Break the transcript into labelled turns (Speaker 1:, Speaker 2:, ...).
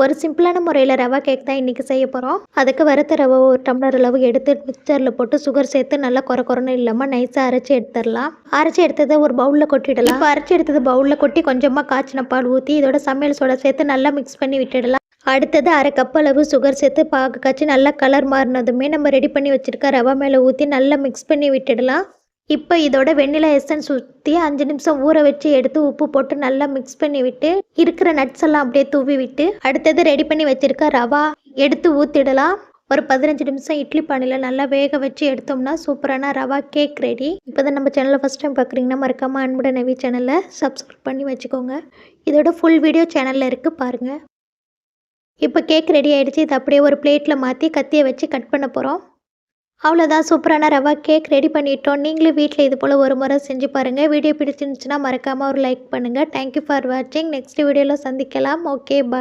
Speaker 1: ஒரு சிம்பிளான முறையில் ரவா கேக் தான் இன்றைக்கி செய்ய போகிறோம். அதுக்கு வறுத்த ரவை ஒரு டம்ளர் அளவு எடுத்து மிக்சரில் போட்டு சுகர் சேர்த்து நல்லா கொரன்னு இல்லாமல் நைஸாக அரைச்சி எடுத்துடலாம். அரைச்சி எடுத்ததை ஒரு பவுலில் கொட்டிடலாம். இப்போ அரைச்சி எடுத்தது பவுலில் கொட்டி கொஞ்சமாக காய்ச்சின பால் ஊற்றி இதோட சமையல் சோடா சேர்த்து நல்லா மிக்ஸ் பண்ணி விட்டுடலாம். அடுத்தது அரை கப் அளவு சுகர் சேர்த்து பாகு காய்ச்சி நல்லா கலர் மாறினதுமே நம்ம ரெடி பண்ணி வச்சுருக்க ரவா மேலே ஊற்றி நல்லா மிக்ஸ் பண்ணி விட்டுடலாம். இப்போ இதோட வெண்ணிலா எசன்ஸ் ஊற்றி 5 நிமிஷம் ஊற வச்சு எடுத்து உப்பு போட்டு நல்லா மிக்ஸ் பண்ணி விட்டு இருக்கிற நட்ஸ் எல்லாம் அப்படியே தூவி விட்டு அடுத்தது ரெடி பண்ணி வச்சிருக்க ரவா எடுத்து ஊற்றிடலாம். ஒரு 15 நிமிஷம் இட்லி பானையில் நல்லா வேக வச்சு எடுத்தோம்னா சூப்பரான ரவா கேக் ரெடி. இப்போ தான் நம்ம சேனலை ஃபஸ்ட் டைம் பார்க்குறீங்கன்னா மறக்காமல் அன்புடன் நவி சேனலை சப்ஸ்கிரைப் பண்ணி வச்சுக்கோங்க. இதோட ஃபுல் வீடியோ சேனலில் இருக்குது பாருங்கள். இப்போ கேக் ரெடி ஆகிடுச்சு. இதை அப்படியே ஒரு பிளேட்டில் மாற்றி கத்தியை வச்சு கட் பண்ண போகிறோம். அவ்வளோதான், சூப்பரான ரவா கேக் ரெடி பண்ணிட்டோம். நீங்களும் வீட்டில் இது போல் ஒரு முறை செஞ்சு பாருங்கள். வீடியோ பிடிச்சிருந்துச்சுன்னா மறக்காமல் ஒரு லைக் பண்ணுங்கள். தேங்க்யூ ஃபார் வாட்சிங். நெக்ஸ்ட் வீடியோவில் சந்திக்கலாம். ஓகே, பாய்.